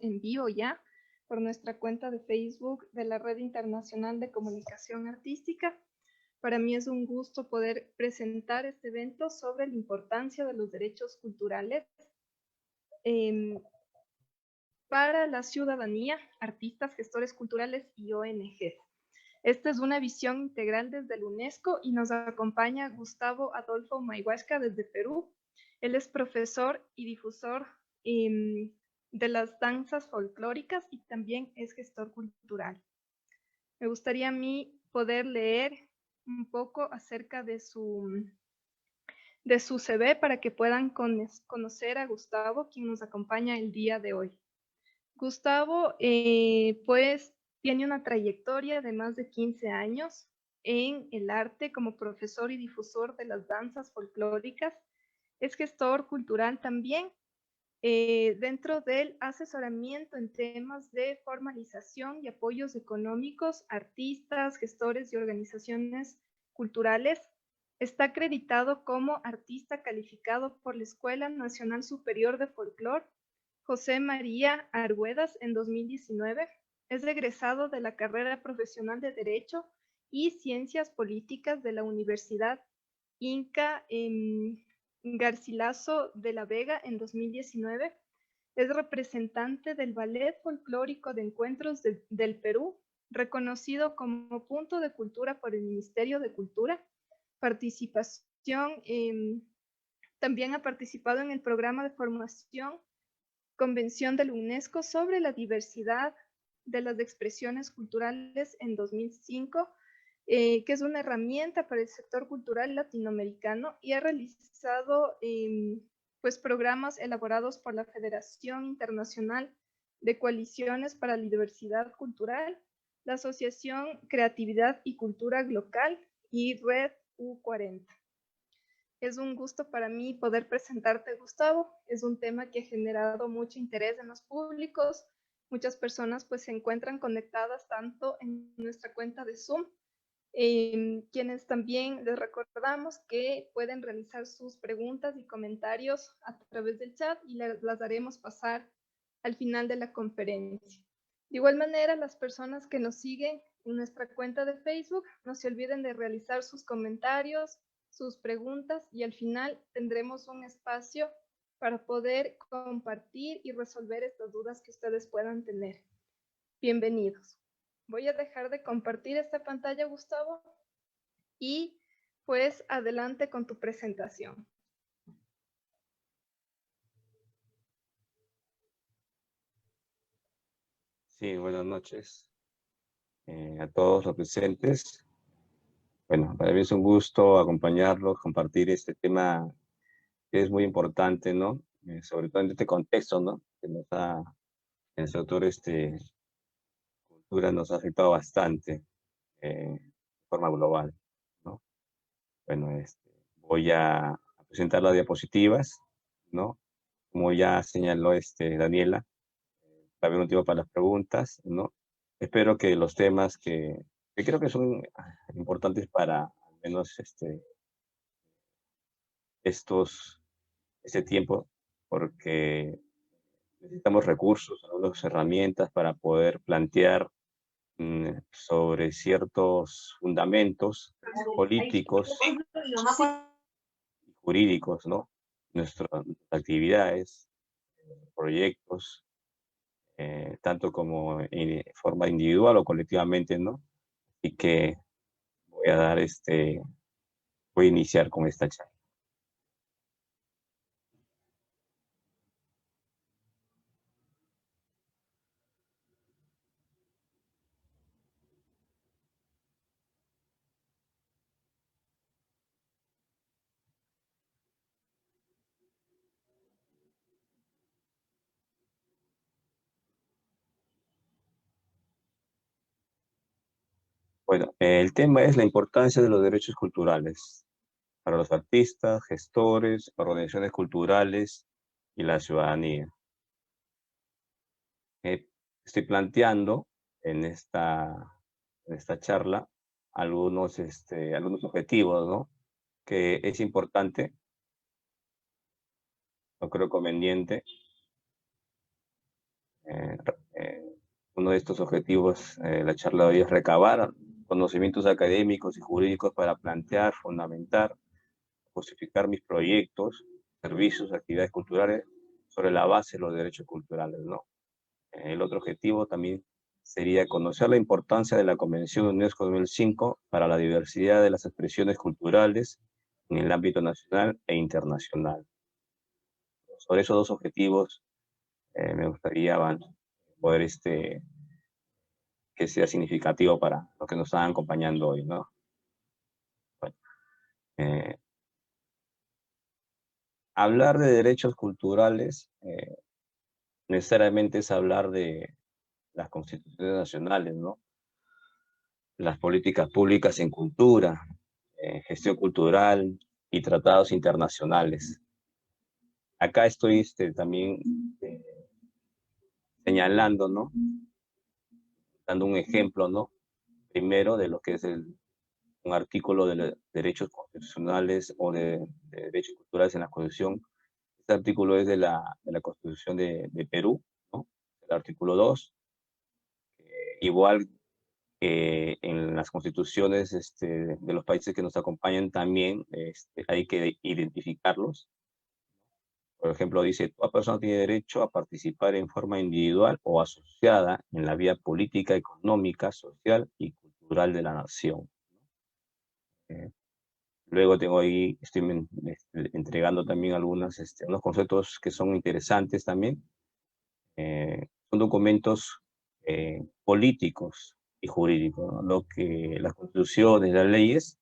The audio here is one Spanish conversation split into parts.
en vivo ya por nuestra cuenta de Facebook de la Red Internacional de Comunicación Artística. Para mí es un gusto poder presentar este evento sobre la importancia de los derechos culturales para la ciudadanía, artistas, gestores culturales y ONGs. Esta es una visión integral desde la UNESCO y nos acompaña Gustavo Adolfo Mayhuasca desde Perú. Él es profesor y difusor de las danzas folclóricas y también es gestor cultural. Me gustaría a mí poder leer un poco acerca de su CV para que puedan conocer a Gustavo, quien nos acompaña el día de hoy. Gustavo, pues, tiene una trayectoria de más de 15 años en el arte como profesor y difusor de las danzas folclóricas. Es gestor cultural también, dentro del asesoramiento en temas de formalización y apoyos económicos, artistas, gestores y organizaciones culturales. Está acreditado como artista calificado por la Escuela Nacional Superior de Folclore José María Arguedas en 2019. Es egresado de la carrera profesional de Derecho y Ciencias Políticas de la Universidad Inca Garcilaso de la Vega en 2019. Es representante del Ballet Folclórico de Encuentros del Perú, reconocido como punto de cultura por el Ministerio de Cultura. Participación, también ha participado en el programa de formación Convención de la UNESCO sobre la diversidad de las expresiones culturales en 2005, que es una herramienta para el sector cultural latinoamericano, y ha realizado pues programas elaborados por la Federación Internacional de Coaliciones para la Diversidad Cultural, la Asociación Creatividad y Cultura Local y Red U40. Es un gusto para mí poder presentarte, Gustavo. Es un tema que ha generado mucho interés en los públicos. Muchas personas pues se encuentran conectadas tanto en nuestra cuenta de Zoom, quienes también les recordamos que pueden realizar sus preguntas y comentarios a través del chat y las haremos pasar al final de la conferencia. De igual manera, las personas que nos siguen en nuestra cuenta de Facebook, no se olviden de realizar sus comentarios, sus preguntas, y al final tendremos un espacio para poder compartir y resolver estas dudas que ustedes puedan tener. Bienvenidos. Voy a dejar de compartir esta pantalla, Gustavo, y pues adelante con tu presentación. Sí, buenas noches a todos los presentes. Bueno, para mí es un gusto acompañarlos, compartir este tema que es muy importante, ¿no? Sobre todo en este contexto, ¿no? Que nos ha, el sector cultura nos ha afectado bastante de forma global, ¿no? Bueno, voy a presentar las diapositivas, ¿no? Como ya señaló Daniela, va a haber un tiempo para las preguntas, ¿no? Espero que los temas que creo que son importantes para al menos este tiempo, porque necesitamos recursos, algunas herramientas para poder plantear sobre ciertos fundamentos políticos y jurídicos, ¿no? Nuestras actividades, proyectos, tanto como en forma individual o colectivamente, ¿no? Y que voy a dar voy a iniciar con esta charla. Bueno, el tema es la importancia de los derechos culturales para los artistas, gestores, organizaciones culturales y la ciudadanía. Estoy planteando en esta charla algunos objetivos, ¿no? Que es importante, o creo conveniente, Eh, Uno de estos objetivos de la charla de hoy es recabar conocimientos académicos y jurídicos para plantear, fundamentar, justificar mis proyectos, servicios, actividades culturales sobre la base de los derechos culturales, ¿no? El otro objetivo también sería conocer la importancia de la Convención UNESCO 2005 para la diversidad de las expresiones culturales en el ámbito nacional e internacional. Sobre esos dos objetivos me gustaría poder que sea significativo para los que nos están acompañando hoy, ¿no? Bueno, eh, hablar de derechos culturales necesariamente es hablar de las constituciones nacionales, ¿no? Las políticas públicas en cultura, gestión cultural y tratados internacionales. Acá estoy también señalando, ¿no? Dando un ejemplo, ¿no? Primero de lo que es un artículo de los derechos constitucionales o de derechos culturales en la Constitución. Este artículo es de la Constitución de Perú, ¿no? El artículo 2. Igual que en las constituciones de los países que nos acompañan también hay que identificarlos. Por ejemplo, dice, toda persona tiene derecho a participar en forma individual o asociada en la vida política, económica, social y cultural de la nación. Eh, Luego tengo ahí, estoy entregando también unos conceptos que son interesantes también. Son documentos políticos y jurídicos, ¿no? Lo que las constituciones, las leyes,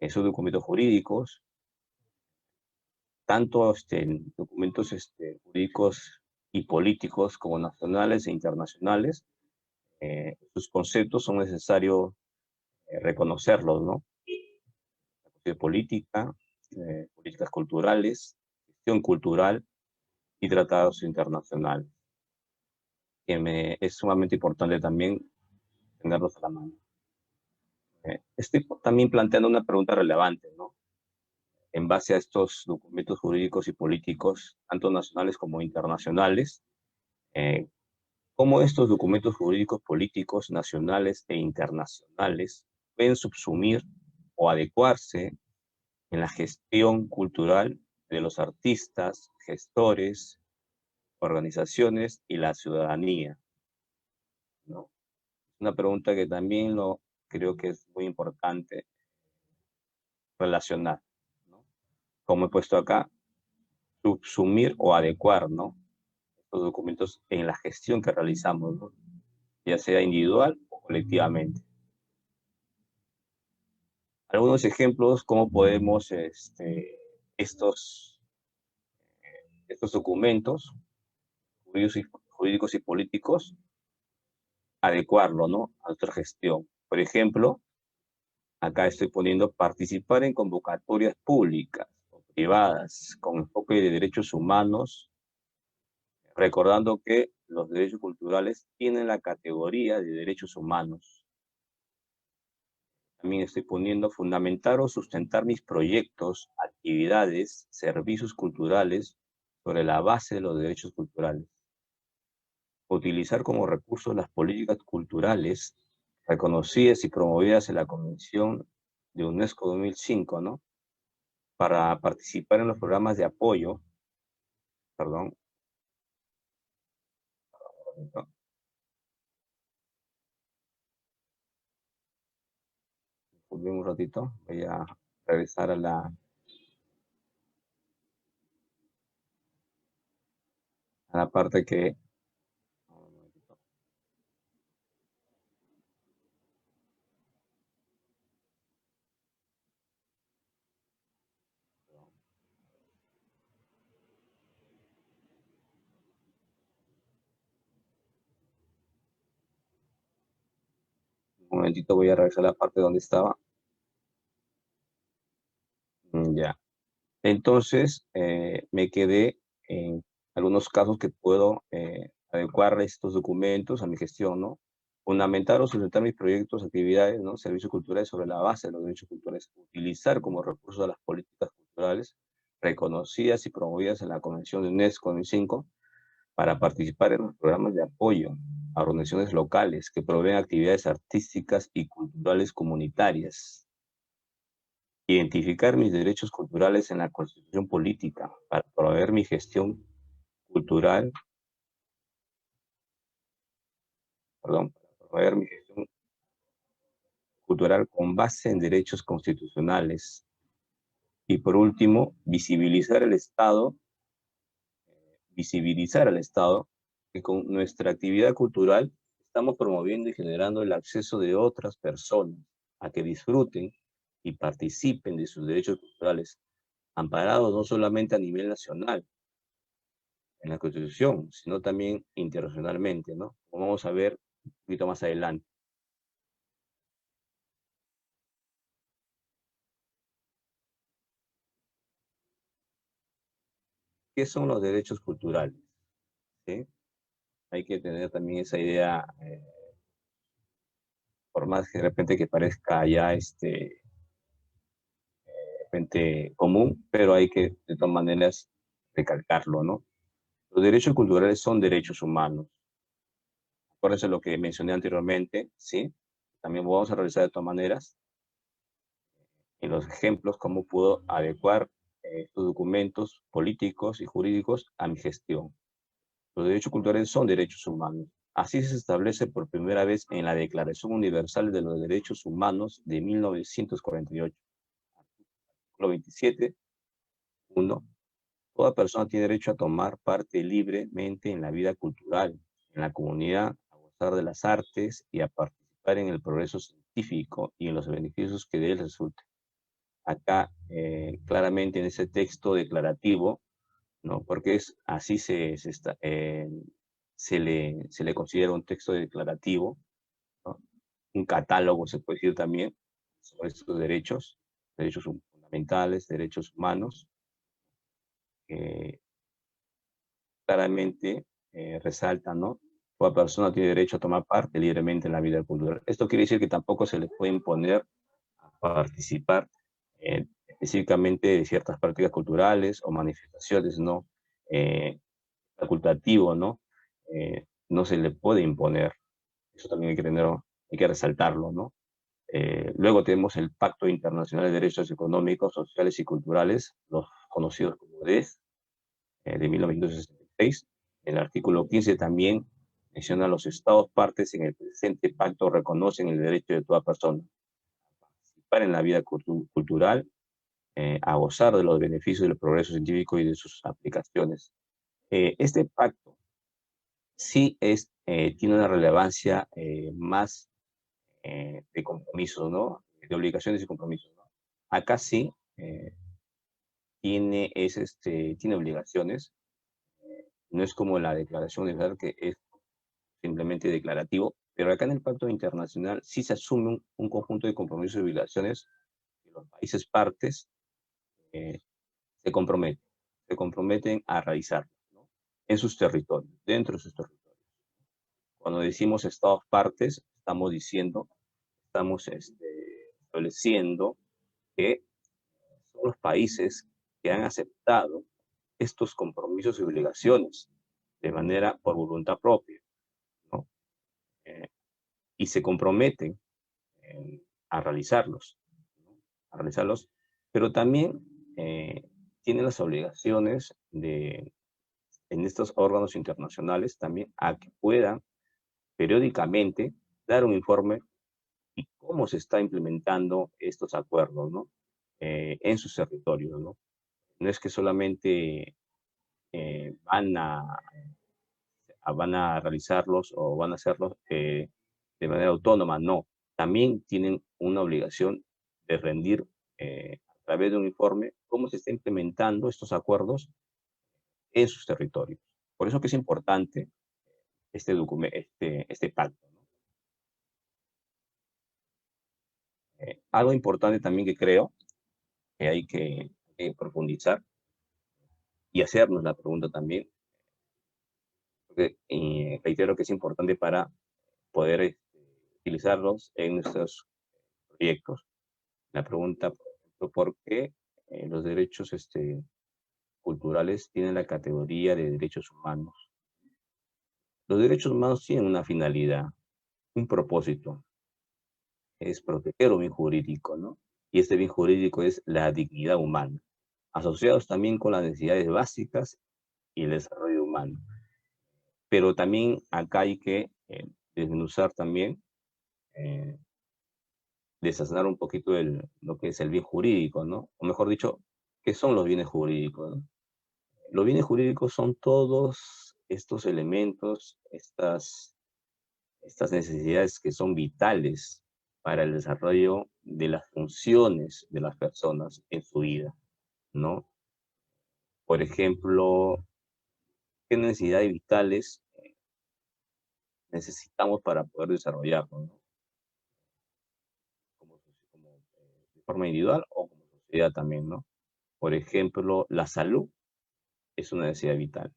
son documentos jurídicos, tanto documentos jurídicos y políticos como nacionales e internacionales. Sus conceptos son necesarios reconocerlos, ¿no? De política, políticas culturales, gestión cultural y tratados internacionales, que es sumamente importante también tenerlos a la mano. Estoy también planteando una pregunta relevante, ¿no? En base a estos documentos jurídicos y políticos, tanto nacionales como internacionales, eh, cómo estos documentos jurídicos políticos nacionales e internacionales pueden subsumir o adecuarse en la gestión cultural de los artistas, gestores, organizaciones y la ciudadanía, ¿no? Una pregunta que también creo que es muy importante relacionar, ¿no? Como he puesto acá, subsumir o adecuar, ¿no? Estos documentos en la gestión que realizamos, ¿no? Ya sea individual o colectivamente. Algunos ejemplos, cómo podemos estos documentos jurídicos y políticos adecuarlo, ¿no? A nuestra gestión. Por ejemplo, acá estoy poniendo participar en convocatorias públicas o privadas con enfoque de derechos humanos, recordando que los derechos culturales tienen la categoría de derechos humanos. También estoy poniendo fundamentar o sustentar mis proyectos, actividades, servicios culturales sobre la base de los derechos culturales. Utilizar como recursos las políticas culturales reconocidas y promovidas en la Convención de UNESCO 2005, ¿no? Para participar en los programas de apoyo, perdón, un ratito, voy a regresar a la parte que... Un momentito, voy a regresar a la parte donde estaba. Ya. Entonces, me quedé en algunos casos que puedo adecuar estos documentos a mi gestión, ¿no? Fundamentar o sustentar mis proyectos, actividades, ¿no? Servicios culturales sobre la base de los derechos culturales. Utilizar como recursos a las políticas culturales reconocidas y promovidas en la Convención de UNESCO 2005 para participar en los programas de apoyo a organizaciones locales que proveen actividades artísticas y culturales comunitarias. Identificar mis derechos culturales en la Constitución política para proveer mi gestión cultural, para proveer mi gestión cultural con base en derechos constitucionales. Y por último, visibilizar al Estado que con nuestra actividad cultural estamos promoviendo y generando el acceso de otras personas a que disfruten y participen de sus derechos culturales, amparados no solamente a nivel nacional, en la Constitución, sino también internacionalmente, ¿no? Como vamos a ver un poquito más adelante. ¿Qué son los derechos culturales? ¿Sí? Hay que tener también esa idea, por más que de repente que parezca ya de repente común, pero hay que de todas maneras recalcarlo, ¿no? Los derechos culturales son derechos humanos. Acuérdense lo que mencioné anteriormente, ¿sí? También vamos a realizar de todas maneras en los ejemplos cómo puedo adecuar estos documentos políticos y jurídicos a mi gestión. Los derechos culturales son derechos humanos. Así se establece por primera vez en la Declaración Universal de los Derechos Humanos de 1948. Artículo 27, 1. Toda persona tiene derecho a tomar parte libremente en la vida cultural, en la comunidad, a gozar de las artes y a participar en el progreso científico y en los beneficios que de él resulten. Acá, claramente en ese texto declarativo, ¿no? Porque así se le considera un texto declarativo, ¿no? Un catálogo, se puede decir también, sobre estos derechos fundamentales, derechos humanos, que claramente resalta, ¿no? Toda persona tiene derecho a tomar parte libremente en la vida cultural. Esto quiere decir que tampoco se le puede imponer a participar específicamente de ciertas prácticas culturales o manifestaciones, ¿no? Facultativo, ¿no? No se le puede imponer. Eso también hay que resaltarlo, ¿no? Luego tenemos el Pacto Internacional de Derechos Económicos, Sociales y Culturales, los conocidos como DES, de 1966. El artículo 15 también menciona a los estados partes en el presente pacto reconocen el derecho de toda persona a participar en la vida cultural, a gozar de los beneficios del progreso científico y de sus aplicaciones. Este pacto sí tiene una relevancia más de compromisos, ¿no? De obligaciones y compromisos, ¿no? Acá sí tiene obligaciones, no es como la Declaración Universal que es simplemente declarativo, pero acá en el Pacto Internacional sí se asume un conjunto de compromisos y obligaciones que los países partes eh, se comprometen, se comprometen a realizar, ¿no? En sus territorios, dentro de sus territorios. Cuando decimos estados partes, estamos estableciendo que son los países que han aceptado estos compromisos y obligaciones de manera por voluntad propia, ¿no? Eh, y se comprometen a realizarlos, ¿no? A realizarlos, pero también tienen las obligaciones en estos órganos internacionales también a que puedan periódicamente dar un informe y cómo se está implementando estos acuerdos, ¿no? En sus territorios, ¿no? No es que solamente van a realizarlos o van a hacerlos de manera autónoma, no. También tienen una obligación de rendir a través de un informe cómo se está implementando estos acuerdos en sus territorios. Por eso que es importante este pacto, ¿no? Algo importante también que creo que hay que profundizar y hacernos la pregunta también, porque reitero que es importante para poder utilizarlos en nuestros proyectos. La pregunta, por ejemplo, ¿por qué los derechos culturales tienen la categoría de derechos humanos? Los derechos humanos tienen una finalidad, un propósito, es proteger un bien jurídico, ¿no? Y este bien jurídico es la dignidad humana, asociados también con las necesidades básicas y el desarrollo humano. Pero también acá hay que desmenuzar también, eh, desasnar un poquito lo que es el bien jurídico, ¿no? O mejor dicho, ¿qué son los bienes jurídicos, no? Los bienes jurídicos son todos estos elementos, estas necesidades que son vitales para el desarrollo de las funciones de las personas en su vida, ¿no? Por ejemplo, ¿qué necesidades vitales necesitamos para poder desarrollarnos, ¿no? De forma individual o como sociedad también, ¿no? Por ejemplo, la salud es una necesidad vital.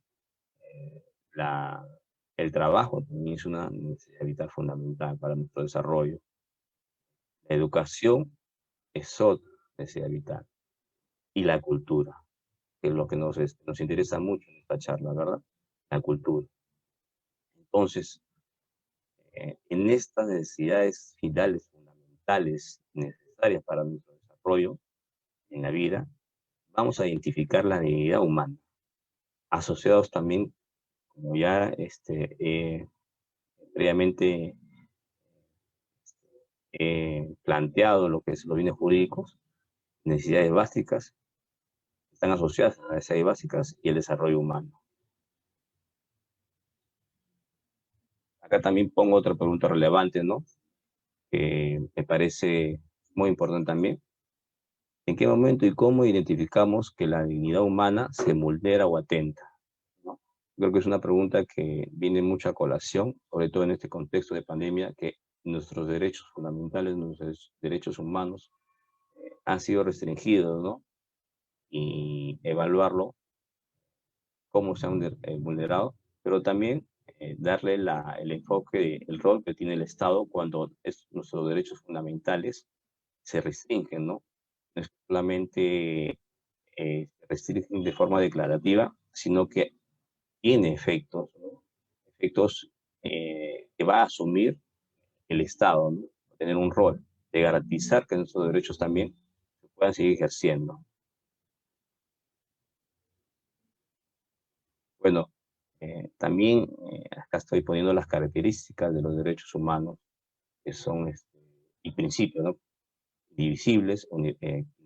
Eh, la, el trabajo también es una necesidad vital fundamental para nuestro desarrollo. La educación es otra necesidad vital. Y la cultura, que es lo que nos interesa mucho en esta charla, ¿verdad? La cultura. Entonces, en estas necesidades vitales, fundamentales, necesarias para nuestro desarrollo en la vida, vamos a identificar la dignidad humana, asociados también, como ya previamente planteado lo que es los bienes jurídicos, necesidades básicas, están asociadas a las necesidades básicas y el desarrollo humano. Acá también pongo otra pregunta relevante, ¿no? Que me parece muy importante también. ¿En qué momento y cómo identificamos que la dignidad humana se vulnera o atenta, ¿no? Creo que es una pregunta que viene mucho a colación, sobre todo en este contexto de pandemia, que nuestros derechos fundamentales, nuestros derechos humanos han sido restringidos, ¿no? Y evaluarlo, cómo se han vulnerado, pero también darle el enfoque, el rol que tiene el Estado cuando nuestros derechos fundamentales se restringen, ¿no? No es solamente se restringen de forma declarativa, sino que tiene efectos, ¿no? Efectos que va a asumir el Estado, ¿no? Tener un rol de garantizar que nuestros derechos también se puedan seguir ejerciendo. Bueno, también acá estoy poniendo las características de los derechos humanos, que son y principios, ¿no? Divisibles,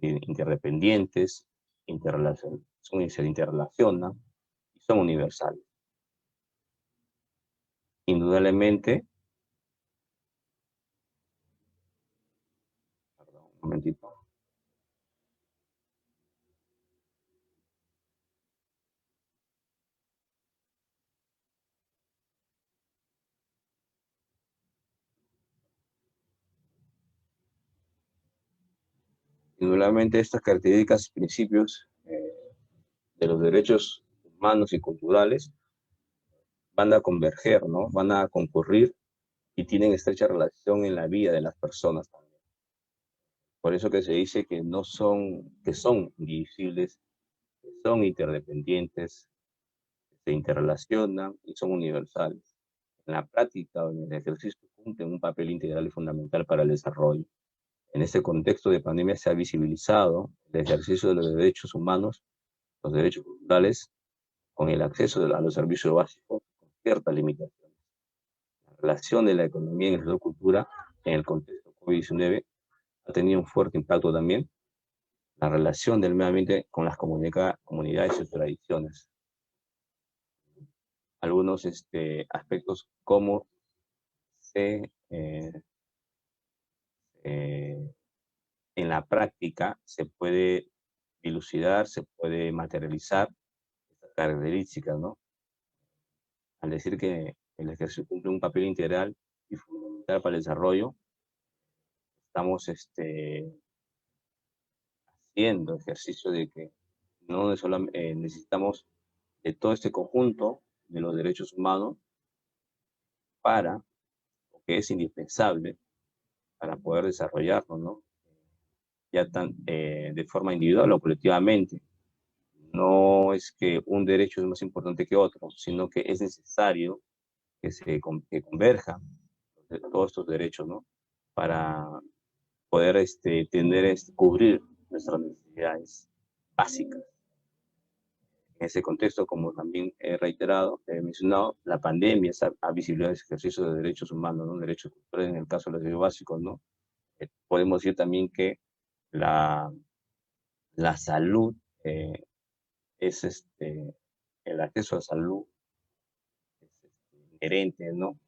interdependientes, se interrelacionan y son universales. Indudablemente, perdón, un momentito. Indudablemente estas características y principios de los derechos humanos y culturales van a converger, ¿no? Van a concurrir y tienen estrecha relación en la vida de las personas también. Por eso que se dice que no son, que son indivisibles, que son interdependientes, que se interrelacionan y son universales. En la práctica o en el ejercicio cumplen un papel integral y fundamental para el desarrollo. En este contexto de pandemia se ha visibilizado el ejercicio de los derechos humanos, los derechos culturales, con el acceso a los servicios básicos, con ciertas limitaciones. La relación de la economía en el sector cultura en el contexto COVID-19 ha tenido un fuerte impacto también. La relación del medio ambiente con las comunidades y sus tradiciones. Algunos aspectos como se, en la práctica se puede dilucidar, se puede materializar estas características, ¿no? Al decir que el ejercicio cumple un papel integral y fundamental para el desarrollo, estamos haciendo ejercicio de que no solamente necesitamos de todo este conjunto de los derechos humanos para, o que es indispensable para poder desarrollarnos, ¿no? Ya de forma individual o colectivamente. No es que un derecho es más importante que otro, sino que es necesario que converjan todos estos derechos, ¿no? Para poder cubrir nuestras necesidades básicas. En ese contexto, como también he reiterado, he mencionado, la pandemia ha visibilizado el ejercicio de derechos humanos, ¿no? Derechos culturales en el caso de los derechos básicos, ¿no? Podemos decir también que la, la salud es el acceso a salud es inherente, ¿no?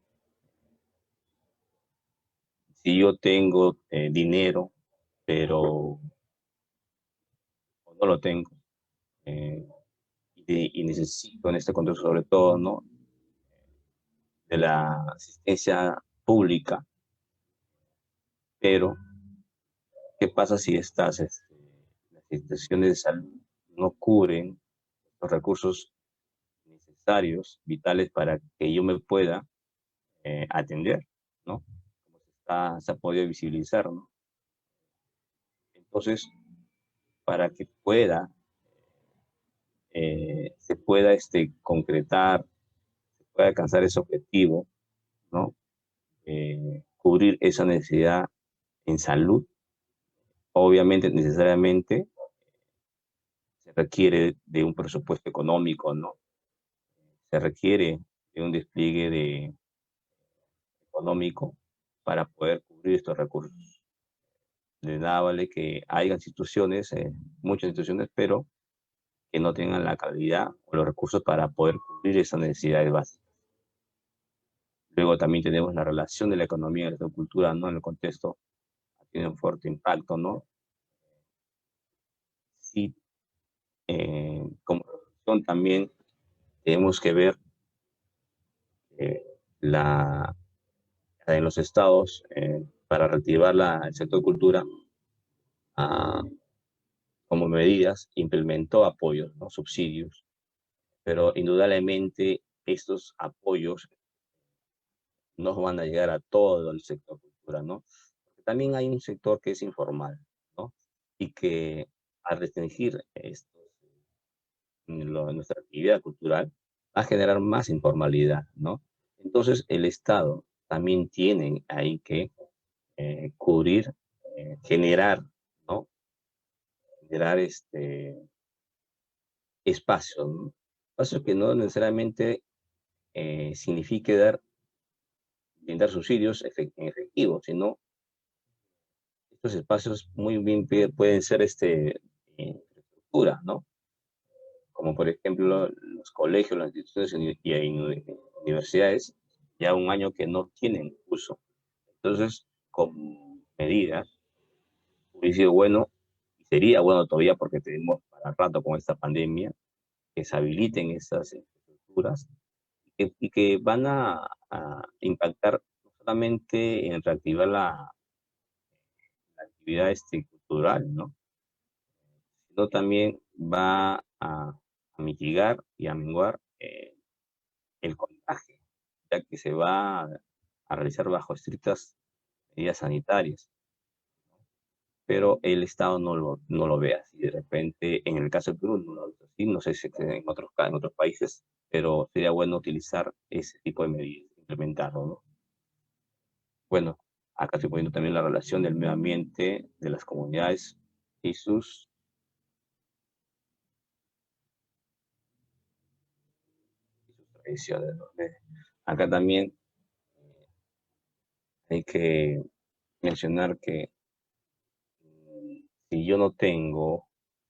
Si yo tengo dinero, pero no lo tengo, eh, y necesito en este contexto sobre todo, ¿no? De la asistencia pública, pero ¿qué pasa si las instituciones de salud no cubren los recursos necesarios, vitales para que yo me pueda atender, ¿no? Como se ha podido visibilizar, ¿no? Entonces, para que se pueda concretar, se pueda alcanzar ese objetivo, ¿no? Cubrir esa necesidad en salud, obviamente, necesariamente, se requiere de un presupuesto económico, ¿no? Se requiere de un despliegue económico para poder cubrir estos recursos. De nada vale que haya instituciones, muchas instituciones, pero que no tengan la calidad o los recursos para poder cubrir esas necesidades básicas. Luego también tenemos la relación de la economía y la agricultura, ¿no? En el contexto tiene un fuerte impacto, ¿no? Sí, como reflexión también tenemos que ver eh, la, en los estados para reactivar el sector cultura, ah, como medidas, implementó apoyos, ¿no? Subsidios, pero indudablemente estos apoyos no van a llegar a todo el sector cultura, ¿no? Porque también hay un sector que es informal, ¿no? Y que al restringir nuestra actividad cultural va a generar más informalidad, ¿no? Entonces el Estado también tiene ahí que cubrir, generar, ¿no? Generar espacios, ¿no? Espacios que no necesariamente signifique brindar subsidios en efectivo, sino estos espacios muy bien pueden ser infraestructura, ¿no? Como por ejemplo los colegios, las instituciones y universidades, ya un año que no tienen uso. Entonces, con medidas, hubiera sido bueno, y sería bueno todavía porque tenemos para rato con esta pandemia, que se habiliten estas infraestructuras y que van a impactar no solamente en reactivar la actividad cultural, ¿no? Sino también va a mitigar y a menguar el contagio, ya que se va a realizar bajo estrictas medidas sanitarias, pero el Estado no lo ve así. De repente, en el caso de Perú, no lo ve así, no sé si en otros países, pero sería bueno utilizar ese tipo de medidas, implementarlo, ¿no? Bueno, acá estoy poniendo también la relación del medio ambiente, de las comunidades y sus tradiciones, ¿no? Acá también hay que mencionar que si yo no tengo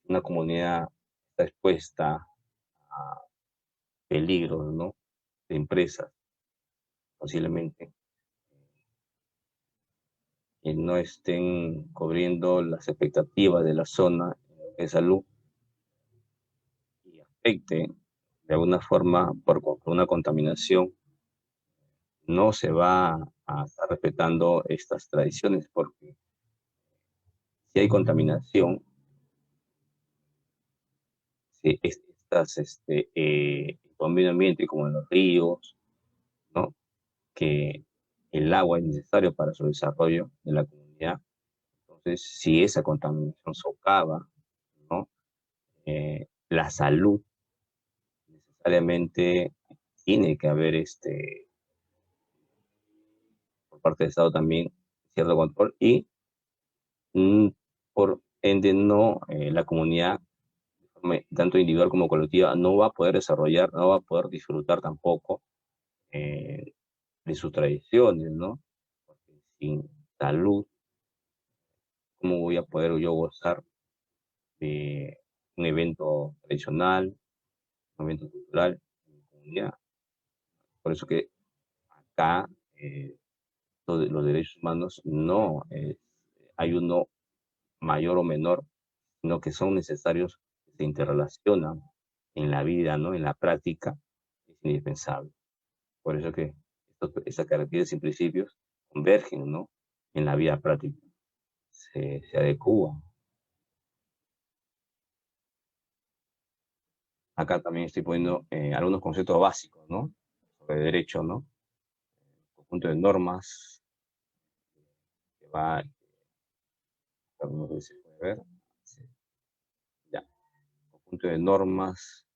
una comunidad está expuesta a peligros, ¿no? De empresas, posiblemente, y no estén cubriendo las expectativas de la zona de salud y afecte de alguna forma por una contaminación, no se va a estar respetando estas tradiciones, porque si hay contaminación, si el medio ambiente como en los ríos, ¿no? Que el agua es necesario para su desarrollo de la comunidad. Entonces, si esa contaminación socava, ¿no? La salud necesariamente tiene que haber por parte del Estado también cierto control y por ende no, la comunidad, tanto individual como colectiva, no va a poder desarrollar, no va a poder disfrutar tampoco eh, de sus tradiciones, ¿no? Porque sin salud, ¿cómo voy a poder yo gozar de un evento tradicional, un evento cultural en mi comunidad? Por eso que acá los derechos humanos no hay uno mayor o menor, sino que son necesarios, se interrelacionan en la vida, ¿no? En la práctica, es indispensable. Por eso que esas características y principios convergen, ¿no? En la vida práctica, se adecúan. Acá también estoy poniendo algunos conceptos básicos, ¿no? Sobre derecho, ¿no? Conjunto de normas que va, no sé si se puede ver, sí, ya. Conjunto de normas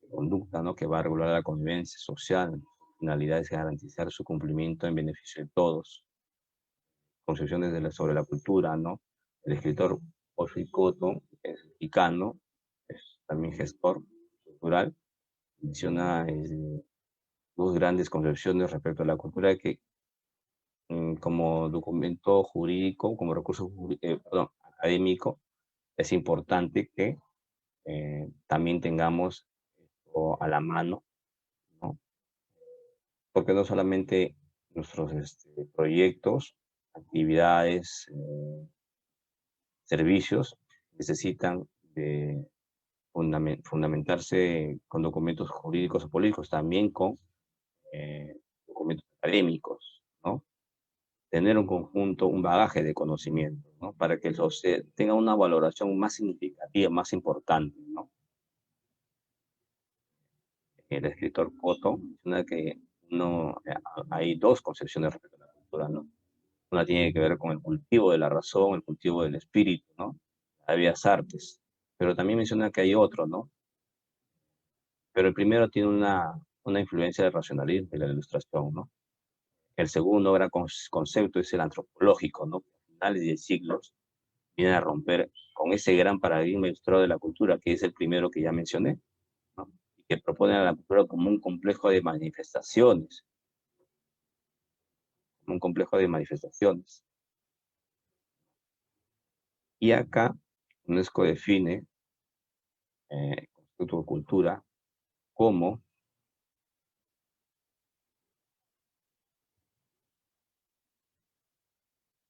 de conducta, ¿no? Que va a regular la convivencia social. Su finalidad es garantizar su cumplimiento en beneficio de todos. Concepciones sobre la cultura, ¿no? El escritor Osho Koto es mexicano, es también gestor cultural, menciona dos grandes concepciones respecto a la cultura que como documento jurídico, como recurso académico, es importante que también tengamos esto a la mano, ¿no? Porque no solamente nuestros proyectos, actividades, servicios necesitan de fundamentarse con documentos jurídicos o políticos, también con documentos académicos, ¿no? Tener un conjunto, un bagaje de conocimiento, ¿no? Para que el sociedad tenga una valoración más significativa, más importante, ¿no? El escritor Cotto menciona que hay dos concepciones respecto a la cultura, ¿no? Una tiene que ver con el cultivo de la razón, el cultivo del espíritu, ¿no? Las bellas artes. Pero también menciona que hay otro, ¿no? Pero el primero tiene una influencia del racionalismo y la ilustración, ¿no? El segundo gran concepto es el antropológico, ¿no? A finales de siglos viene a romper con ese gran paradigma ilustrado de la cultura, que es el primero que ya mencioné, ¿no? Y que propone a la cultura como un complejo de manifestaciones, como un complejo de manifestaciones. Y acá UNESCO define el concepto de cultura como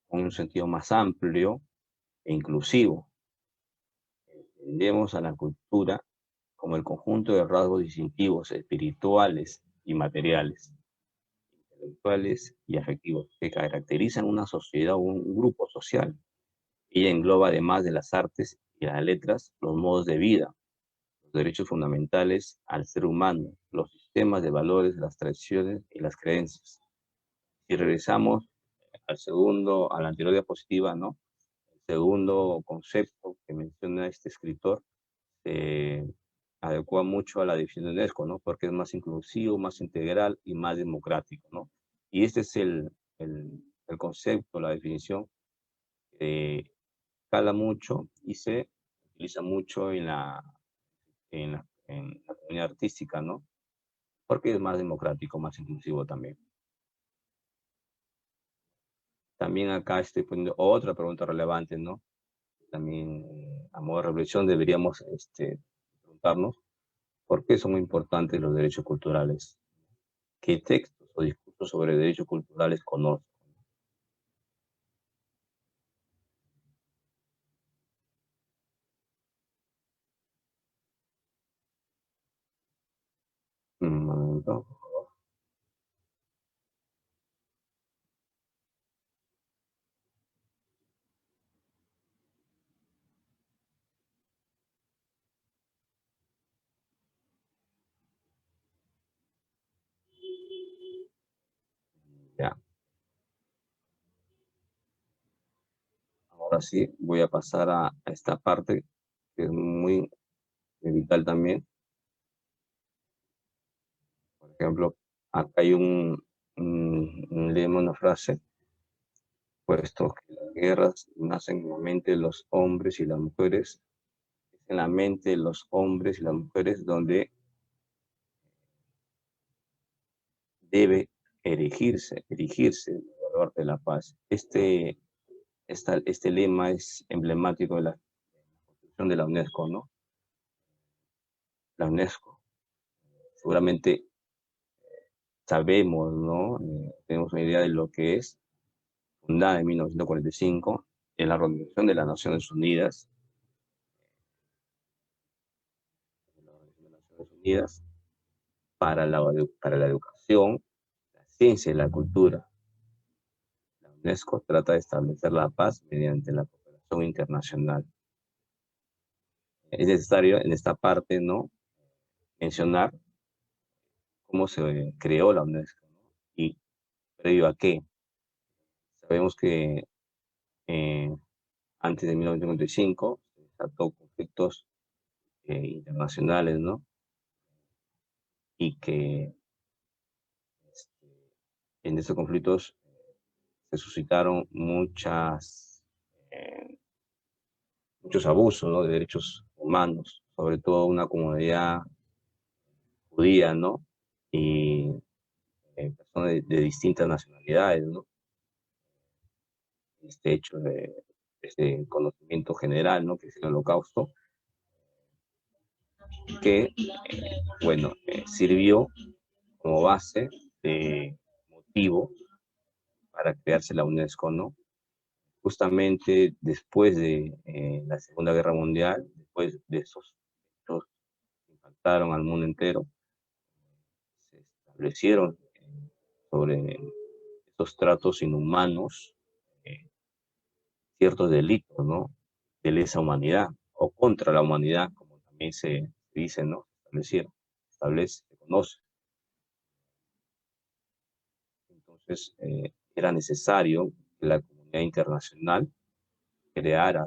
un sentido más amplio e inclusivo. Entendemos a la cultura como el conjunto de rasgos distintivos espirituales y materiales, intelectuales y afectivos, que caracterizan una sociedad o un grupo social. Ella engloba, además de las artes y las letras, los modos de vida, los derechos fundamentales al ser humano, los sistemas de valores, las tradiciones y las creencias. Si regresamos a la anterior diapositiva, ¿no? El segundo concepto que menciona este escritor se adecua mucho a la definición de UNESCO, ¿no? Porque es más inclusivo, más integral y más democrático, ¿no? Y este es el concepto, la definición que cala mucho y se utiliza mucho en la comunidad artística, ¿no? Porque es más democrático, más inclusivo también. También acá estoy poniendo otra pregunta relevante, ¿no? También a modo de reflexión deberíamos preguntarnos por qué son muy importantes los derechos culturales. ¿Qué textos o discursos sobre derechos culturales conocen? Un momento. Ya, ahora sí voy a pasar a esta parte que es muy vital también. Por ejemplo, acá hay un lema, una frase, puesto que las guerras nacen en la mente de los hombres y las mujeres, es en la mente de los hombres y las mujeres donde debe erigirse el valor de la paz. Este lema es emblemático de la construcción de la UNESCO, ¿no? La UNESCO, seguramente sabemos, ¿no? Tenemos una idea de lo que es, fundada en 1945 en la Organización de las Naciones Unidas, para la educación, la ciencia y la cultura. La UNESCO trata de establecer la paz mediante la cooperación internacional. Es necesario en esta parte, ¿no?, mencionar cómo se creó la UNESCO, ¿no? Y previo a qué. Sabemos que antes de 1995 se desató conflictos internacionales, ¿no? Y que en estos conflictos se suscitaron muchos abusos, ¿no?, de derechos humanos, sobre todo una comunidad judía, ¿no? Y personas de distintas nacionalidades, ¿no? Este hecho de este conocimiento general, ¿no?, que es el Holocausto, que, bueno, sirvió como base de motivo para crearse la UNESCO, ¿no? Justamente después de la Segunda Guerra Mundial, después de esos hechos que impactaron al mundo entero, se establecieron sobre estos tratos inhumanos ciertos delitos, ¿no?, de lesa humanidad o contra la humanidad, como también se dice, ¿no?, se conoce. Entonces, era necesario que la comunidad internacional creara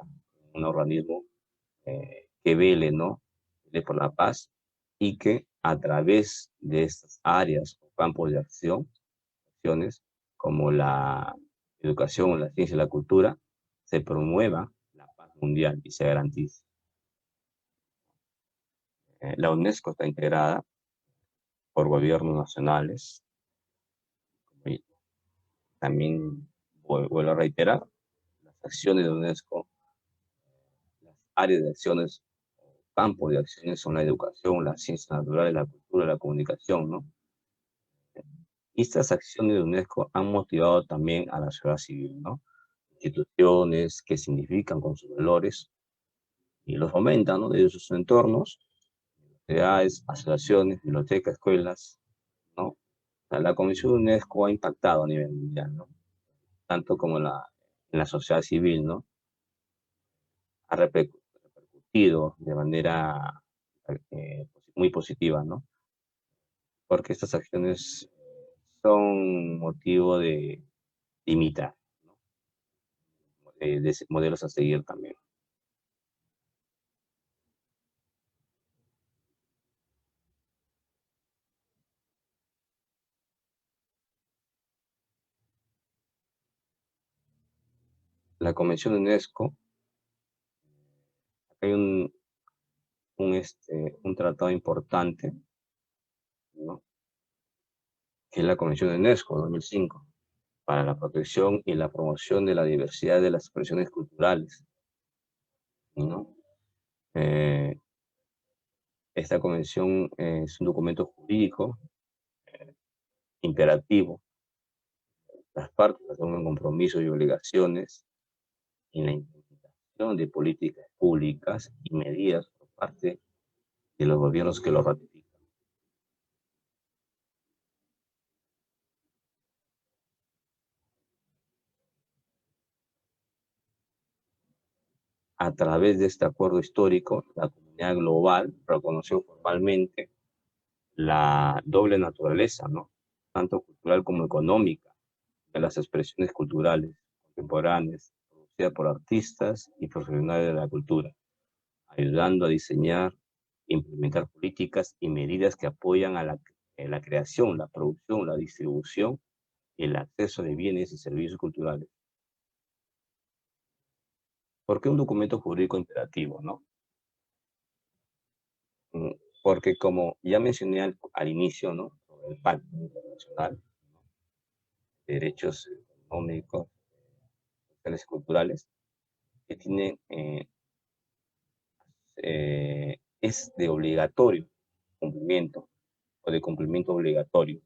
un organismo que vele, ¿no?, vele por la paz, y que a través de estas áreas o campos de acciones como la educación, la ciencia y la cultura, se promueva la paz mundial y se garantice. La UNESCO está integrada por gobiernos nacionales. Y también vuelvo a reiterar, las acciones de UNESCO, las áreas de acciones, campos de acciones son la educación, las ciencias naturales, la cultura, la comunicación, ¿no? Y estas acciones de UNESCO han motivado también a la sociedad civil, ¿no? Instituciones que se identifican con sus valores y los fomentan, ¿no?, desde sus entornos, sociedades, asociaciones, bibliotecas, escuelas, ¿no? O sea, la Comisión de UNESCO ha impactado a nivel mundial, ¿no? Tanto como en la sociedad civil, ¿no? Ha repercutido de manera muy positiva, ¿no? Porque estas acciones son motivo de imitar, ¿no?, de modelos a seguir también. La Convención de UNESCO, hay un tratado importante, ¿no?, que es la Convención de UNESCO 2005, para la protección y la promoción de la diversidad de las expresiones culturales, ¿no? Eh, esta convención es un documento jurídico imperativo. Las partes asumen compromisos y obligaciones en la implementación de políticas públicas y medidas por parte de los gobiernos que lo ratifican. A través de este acuerdo histórico, la comunidad global reconoció formalmente la doble naturaleza, ¿no?, tanto cultural como económica, de las expresiones culturales contemporáneas producidas por artistas y profesionales de la cultura, ayudando a diseñar e implementar políticas y medidas que apoyan a la creación, la producción, la distribución el acceso de bienes y servicios culturales. ¿Por qué un documento jurídico imperativo, no? Porque como ya mencioné al inicio, ¿no? Sobre el Pacto Internacional de Derechos Económicos, Sociales y Culturales, que tiene, es de obligatorio cumplimiento o de cumplimiento obligatorio.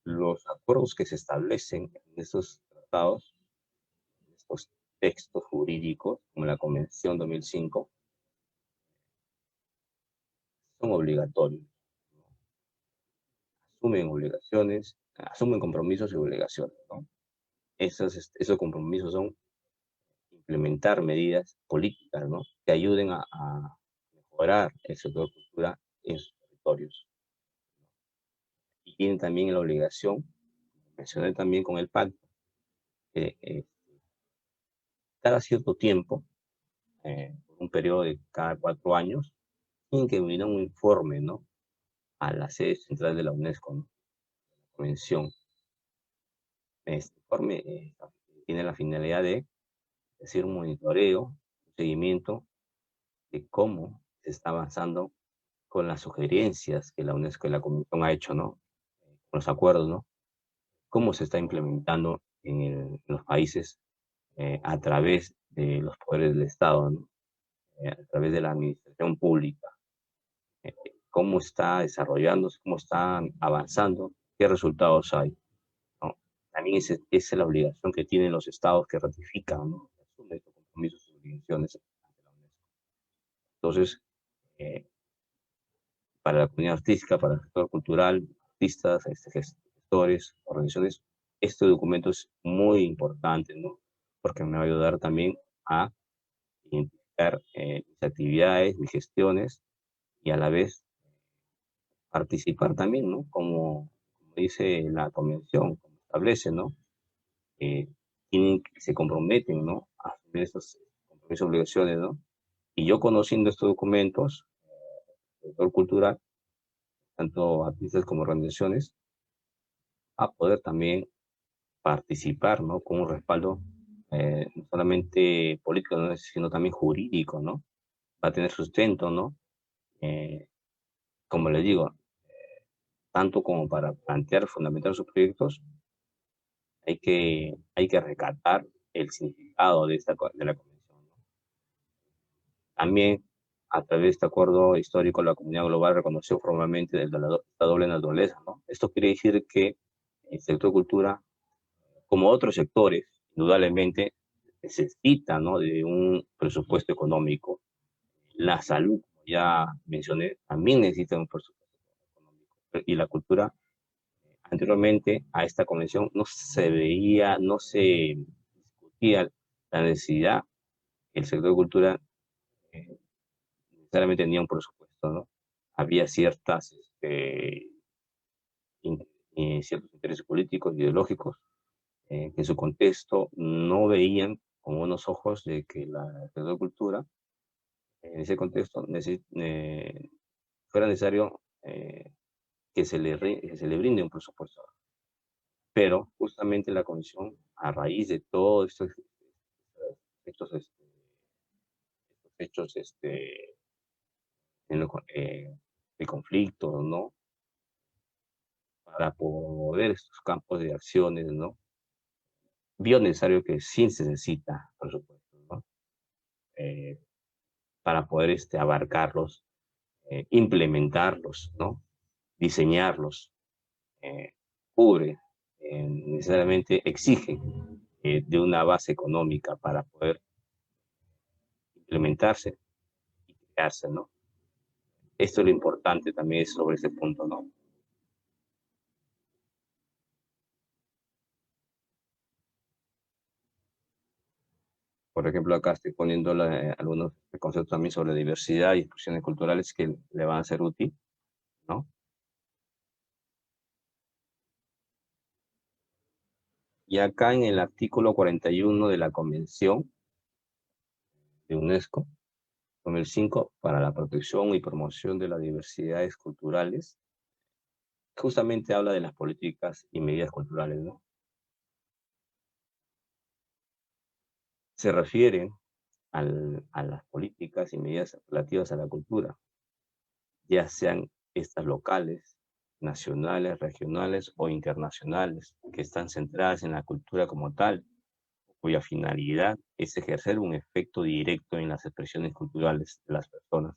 Los acuerdos que se establecen en estos tratados, en estos textos jurídicos, como la Convención 2005, son obligatorios. Asumen obligaciones, asumen compromisos y obligaciones, ¿no? Esos compromisos son implementar medidas políticas, ¿no? Que ayuden a mejorar el sector de cultura en sus territorios. Y tienen también la obligación, mencioné también con el pacto, que cada cierto tiempo, un periodo de cada 4 años, tienen que enviar un informe, ¿no? A la sede central de la UNESCO, ¿no? La convención. Este informe tiene la finalidad de hacer un monitoreo, un seguimiento de cómo se está avanzando con las sugerencias que la UNESCO y la Convención ha hecho, ¿no? Con los acuerdos, ¿no? Cómo se está implementando en los países a través de los poderes del Estado, ¿no? A través de la administración pública. Cómo está desarrollándose, cómo están avanzando, qué resultados hay, ¿no? También esa es la obligación que tienen los estados que ratifican, ¿no? Que asumen estos compromisos y obligaciones ante la UNESCO. Entonces, eh, para la comunidad artística, para el sector cultural, artistas, gestores, organizaciones, este documento es muy importante, ¿no? Porque me va a ayudar también a identificar mis actividades, mis gestiones y a la vez participar también, ¿no? Como dice la convención, como establece, ¿no? Eh, se comprometen, ¿no? A asumir estos compromisos y obligaciones, ¿no? Y yo conociendo estos documentos, sector cultural, tanto artistas como organizaciones, a poder también participar, ¿no? Con un respaldo no solamente político, ¿no? Sino también jurídico, ¿no? Va a tener sustento, ¿no? Eh, como les digo, tanto como para plantear, fundamentar sus proyectos, hay que recatar el significado de la convención, ¿no? También, a través de este acuerdo histórico, la comunidad global reconoció formalmente la doble naturaleza, ¿no? Esto quiere decir que el sector cultura, como otros sectores, indudablemente necesita, ¿no? De un presupuesto económico. La salud, como ya mencioné, también necesita un presupuesto económico. Y la cultura, anteriormente a esta convención, no se veía, no se discutía la necesidad que el sector de cultura eh, necesariamente tenía un presupuesto, ¿no? Había ciertos intereses políticos, ideológicos, que en su contexto no veían con buenos ojos de que la sector de cultura, en ese contexto, fuera necesario que se le brinde un presupuesto. Pero justamente la Comisión, a raíz de todos estos hechos en de conflicto, ¿no? Para poder estos campos de acciones, ¿no? Vio necesario que sí se necesita presupuesto, ¿no? Eh, para poder abarcarlos, implementarlos, ¿no? Diseñarlos, cubre, necesariamente exige de una base económica para poder implementarse y crearse, ¿no? Esto es lo importante también sobre ese punto, ¿no? Por ejemplo, acá estoy poniendo algunos conceptos también sobre diversidad y expresiones culturales que le van a ser útil, ¿no? Y acá en el artículo 41 de la Convención de UNESCO, con el 5, para la protección y promoción de las diversidades culturales, justamente habla de las políticas y medidas culturales, ¿no? Se refiere a las políticas y medidas relativas a la cultura, ya sean estas locales, nacionales, regionales o internacionales, que están centradas en la cultura como tal, cuya finalidad es ejercer un efecto directo en las expresiones culturales de las personas,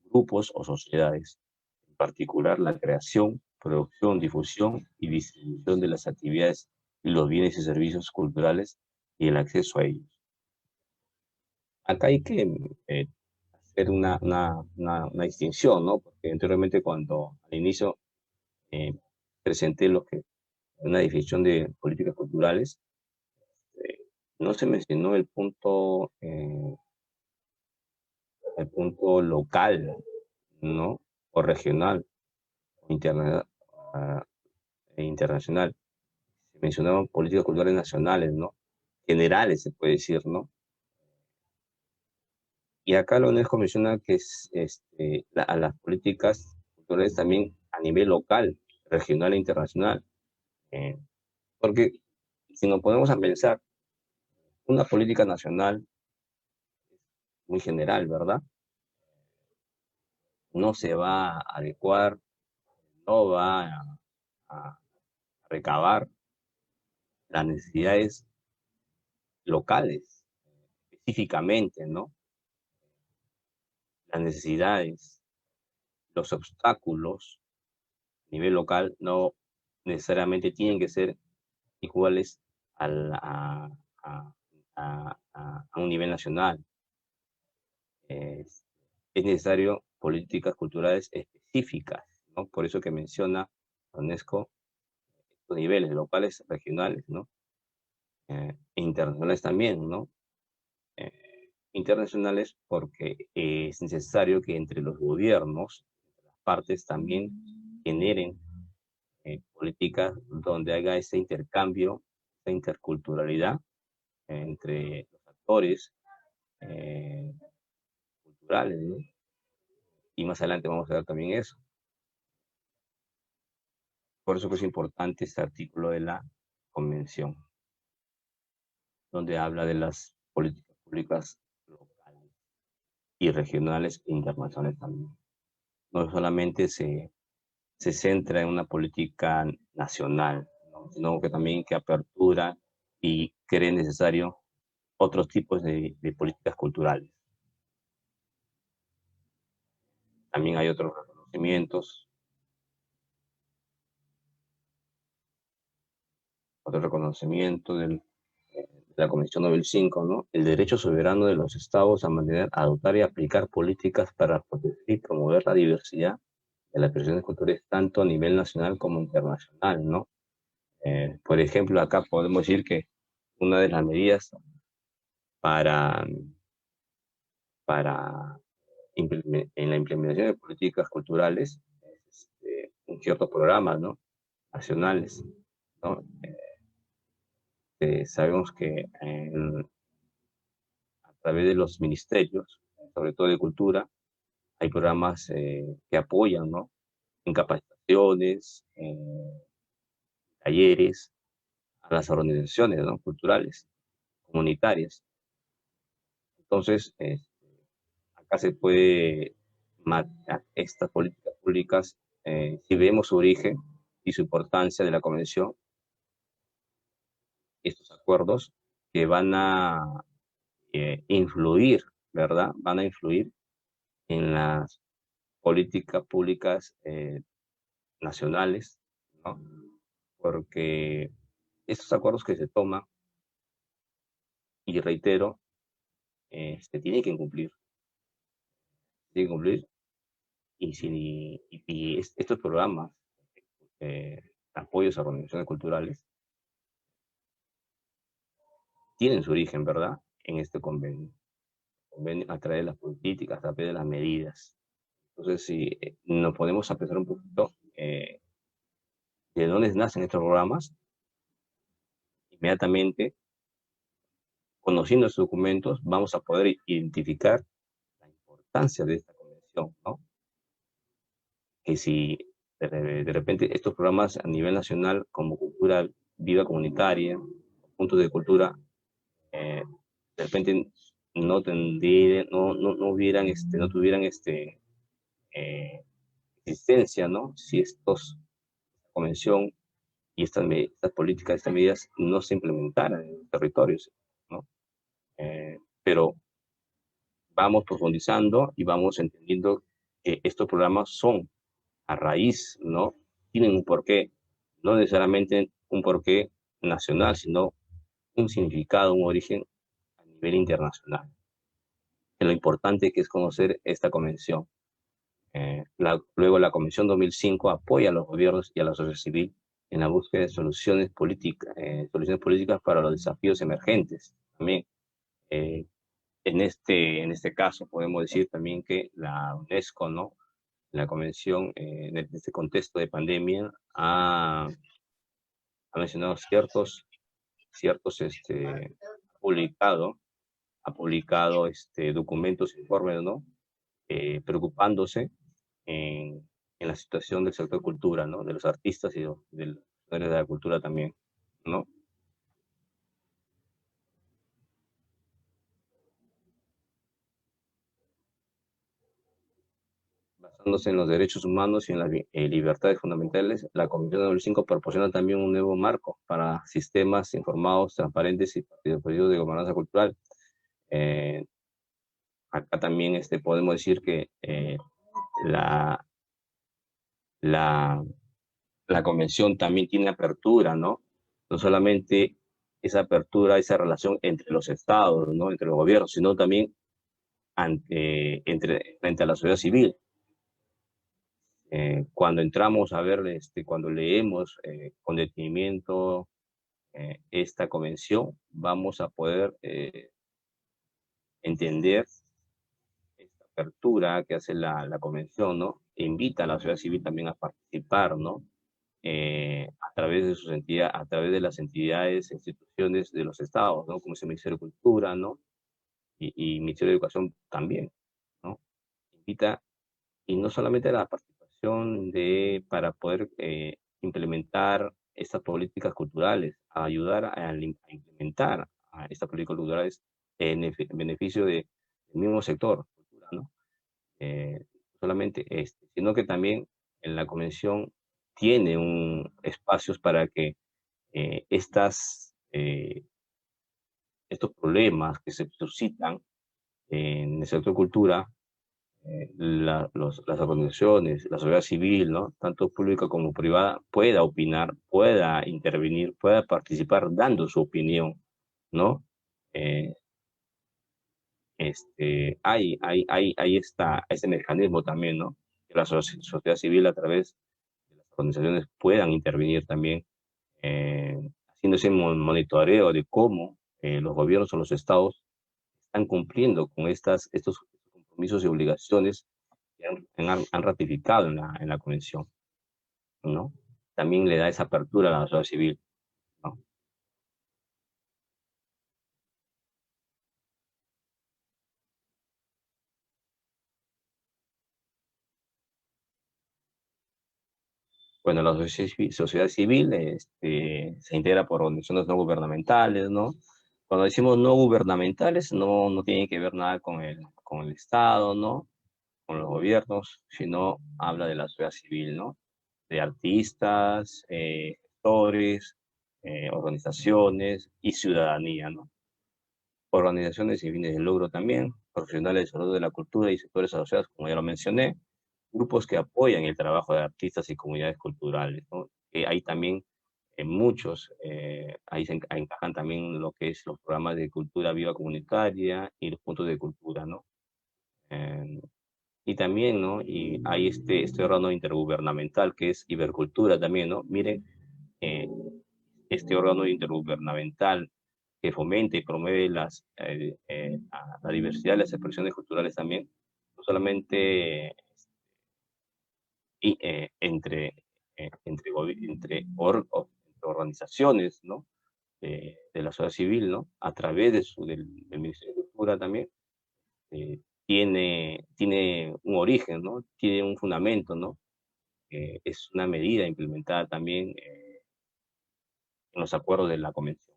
grupos o sociedades, en particular la creación, producción, difusión y distribución de las actividades y los bienes y servicios culturales y el acceso a ellos. Acá hay que hacer una distinción, ¿no? Porque anteriormente cuando al inicio eh, presenté una definición de políticas culturales, eh, no se mencionó el punto local, ¿no? O regional, interna, ah, e internacional. Se mencionaban políticas culturales nacionales, ¿no? Generales, se puede decir, ¿no? Y acá la UNESCO menciona que a las políticas culturales también a nivel local, regional e internacional. Eh, porque si nos ponemos a pensar, una política nacional muy general, ¿verdad? No se va a adecuar, no va a recabar las necesidades locales, específicamente, ¿no? Las necesidades, los obstáculos a nivel local no necesariamente tienen que ser iguales a, a un nivel nacional. Es, es necesario políticas culturales específicas, ¿no? Por eso que menciona UNESCO los niveles locales, regionales, ¿no? E internacionales también, ¿no? Internacionales porque es necesario que entre los gobiernos, las partes también generen políticas donde haga ese intercambio, esa interculturalidad entre los actores eh, culturales, ¿no? Y más adelante vamos a ver también eso. Por eso que es importante este artículo de la Convención, donde habla de las políticas públicas locales y regionales e internacionales también. No solamente se centra en una política nacional, ¿no? Sino que también que apertura y cree necesario otros tipos de políticas culturales. También hay otros reconocimientos, otro reconocimiento de la Convención 95, ¿no? El derecho soberano de los estados a mantener, adoptar y aplicar políticas para proteger y promover la diversidad de las expresiones culturales tanto a nivel nacional como internacional, ¿no? Por ejemplo, acá podemos decir que una de las medidas para, para en la implementación de políticas culturales, un ciertos programas, ¿no? Nacionales, ¿no? Sabemos que a través de los ministerios, sobre todo de cultura, hay programas que apoyan, ¿no? En capacitaciones, talleres, a las organizaciones, ¿no? Culturales, comunitarias. Entonces, acá se puede matar estas políticas públicas, si vemos su origen y su importancia de la Convención, estos acuerdos que van a influir, ¿verdad? Van a influir en las políticas públicas nacionales, ¿no? Porque estos acuerdos que se toman, y reitero, se tienen que cumplir, y, estos programas, apoyos a organizaciones culturales, tienen su origen, ¿verdad? En este convenio. A través de las políticas, a través de las medidas. Entonces, si nos ponemos a pensar un poquito de dónde nacen estos programas, inmediatamente, conociendo estos documentos, vamos a poder identificar la importancia de esta convención, ¿no? Que si de repente estos programas a nivel nacional como Cultura Viva Comunitaria, puntos de cultura, de repente no tendrían, no hubieran, no tuvieran existencia, ¿no? Si estos convención y estas políticas, estas medidas no se implementaran en los territorios, ¿no? Pero vamos profundizando y vamos entendiendo que estos programas son a raíz, ¿no? Tienen un porqué, no necesariamente un porqué nacional, sino un significado, un origen a nivel internacional. Lo importante que es conocer esta convención. Luego la Convención 2005 apoya a los gobiernos y a la sociedad civil en la búsqueda de soluciones políticas para los desafíos emergentes. También en este caso podemos decir también que la UNESCO, ¿no? La Convención, en este contexto de pandemia, ha mencionado ha publicado documentos, informes, ¿no? Preocupándose en la situación del sector cultura, ¿no? De los artistas y de los sectores de la cultura también, ¿no? Basándose en los derechos humanos y en las libertades fundamentales, la Convención número 5 proporciona también un nuevo marco para sistemas informados, transparentes y participativos de gobernanza cultural. Acá también podemos decir que la, la, la convención también tiene apertura, ¿no? No solamente esa apertura, esa relación entre los estados, ¿no? Entre los gobiernos, sino también frente a la sociedad civil. Cuando entramos a ver, cuando leemos con detenimiento esta convención, vamos a poder entender esta apertura que hace la convención, ¿no? E invita a la sociedad civil también a participar, ¿no? A través de a través de las entidades e instituciones de los estados, ¿no? Como es el Ministerio de Cultura, ¿no? Y Ministerio de Educación también, ¿no? Invita, y no solamente la participación para poder implementar estas políticas culturales, a ayudar a implementar a estas políticas culturales en beneficio del mismo sector, ¿no? Solamente sino que también en la convención tiene espacios para que estos problemas que se suscitan en el sector cultura, las organizaciones, la sociedad civil, ¿no? Tanto pública como privada, pueda opinar, pueda intervenir, pueda participar dando su opinión, ¿no? Eh, hay ese mecanismo también, ¿no? Que la sociedad civil a través de las organizaciones puedan intervenir también, haciendo ese monitoreo de cómo los gobiernos o los estados están cumpliendo con estos compromisos y obligaciones que han ratificado en la convención, ¿no? También le da esa apertura a la sociedad civil, ¿no? Bueno, la sociedad civil se integra por organizaciones no gubernamentales, ¿no? Cuando decimos no gubernamentales, no tiene que ver nada con el Estado, ¿no? Con los gobiernos, sino habla de la sociedad civil, ¿no? De artistas, gestores, organizaciones y ciudadanía, ¿no? Organizaciones y fines de lucro también, profesionales de salud de la cultura y sectores asociados, como ya lo mencioné, grupos que apoyan el trabajo de artistas y comunidades culturales, ¿no? Hay también muchos, ahí encajan también lo que es los programas de cultura viva comunitaria y los puntos de cultura, ¿no? Eh, y también, ¿no? Y hay este órgano intergubernamental que es Ibercultura también, ¿no? Miren, eh, este órgano intergubernamental que fomenta y promueve la diversidad de las expresiones culturales también, no solamente y, entre organizaciones, ¿no? De la sociedad civil, ¿no? A través del Ministerio de Cultura también, tiene un origen, ¿no? Tiene un fundamento, ¿no? es una medida implementada también en los acuerdos de la Convención.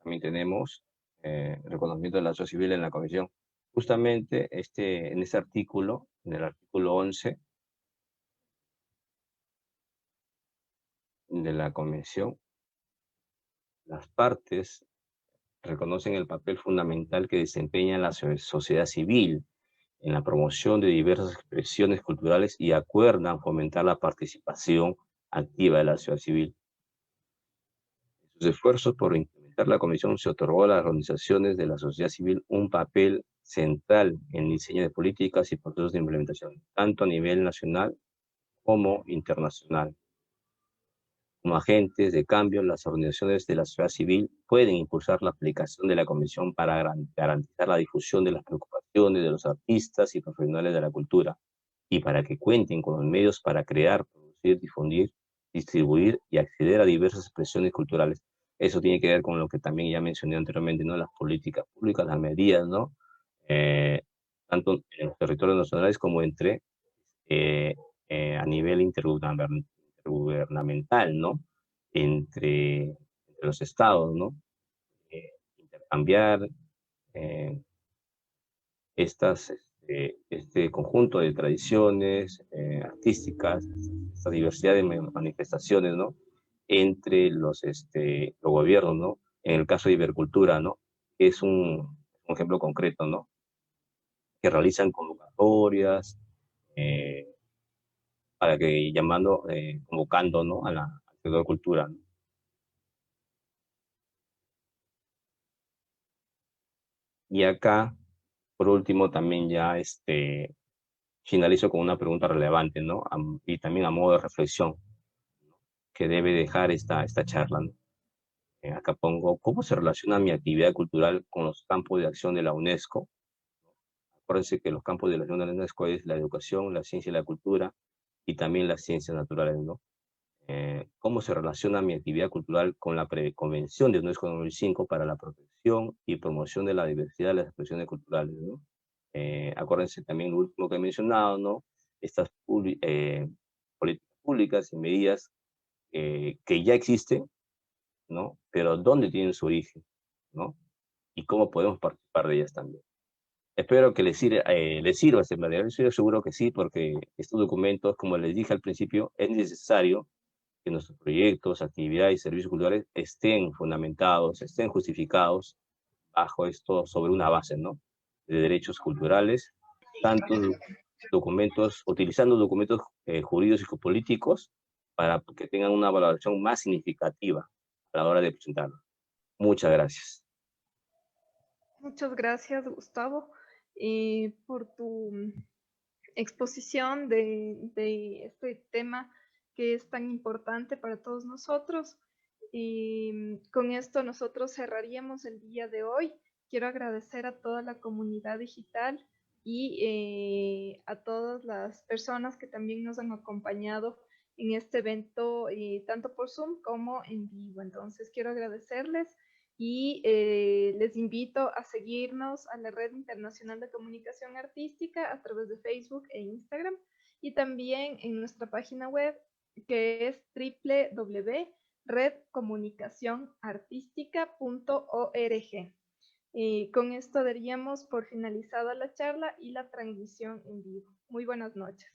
También tenemos reconocimiento de la sociedad civil en la Convención. Justamente en este artículo, en el artículo 11 de la Convención, las partes reconocen el papel fundamental que desempeña la sociedad civil en la promoción de diversas expresiones culturales y acuerdan fomentar la participación activa de la sociedad civil. En sus esfuerzos por implementar la Convención se otorgó a las organizaciones de la sociedad civil un papel central en el diseño de políticas y procesos de implementación, tanto a nivel nacional como internacional. Como agentes de cambio, las organizaciones de la sociedad civil pueden impulsar la aplicación de la Convención para garantizar la difusión de las preocupaciones de los artistas y profesionales de la cultura, y para que cuenten con los medios para crear, producir, difundir, distribuir y acceder a diversas expresiones culturales. Eso tiene que ver con lo que también ya mencioné anteriormente, ¿no? Las políticas públicas, las medidas, ¿no? Tanto en los territorios nacionales como a nivel intergubernamental, ¿no? Entre los estados, ¿no? Intercambiar este conjunto de tradiciones artísticas, esta diversidad de manifestaciones, ¿no? Entre los gobiernos, ¿no? En el caso de Ibercultura, ¿no? Es un ejemplo concreto, ¿no? Que realizan convocatorias para que convocando, ¿no? Al sector de cultura, ¿no? Y acá, por último, también ya finalizo con una pregunta relevante, ¿no? Y también a modo de reflexión que debe dejar esta charla, ¿no? Acá pongo, ¿cómo se relaciona mi actividad cultural con los campos de acción de la UNESCO? Acuérdense que los campos de acción de la UNESCO es la educación, la ciencia y la cultura, y también las ciencias naturales, ¿no? ¿Cómo se relaciona mi actividad cultural con la Convención de UNESCO 2005 para la protección y promoción de la diversidad de las expresiones culturales, ¿no? Acuérdense también lo último que he mencionado, ¿no? Estas políticas públicas y medidas que ya existen, ¿no? Pero ¿dónde tienen su origen, ¿no? Y cómo podemos participar de ellas también. Espero que les sirva este material. Estoy seguro que sí, porque estos documentos, como les dije al principio, es necesario que nuestros proyectos, actividades y servicios culturales estén fundamentados, estén justificados bajo esto, sobre una base, ¿no? De derechos culturales, tanto utilizando documentos jurídicos y políticos para que tengan una valoración más significativa a la hora de presentarlo. Muchas gracias. Muchas gracias, Gustavo, por tu exposición de este tema que es tan importante para todos nosotros. Y con esto nosotros cerraríamos el día de hoy. Quiero agradecer a toda la comunidad digital y a todas las personas que también nos han acompañado en este evento, tanto por Zoom como en vivo. Entonces quiero agradecerles y les invito a seguirnos a la Red Internacional de Comunicación Artística a través de Facebook e Instagram, y también en nuestra página web, que es www.redcomunicacionartistica.org. Con esto daríamos por finalizada la charla y la transmisión en vivo. Muy buenas noches.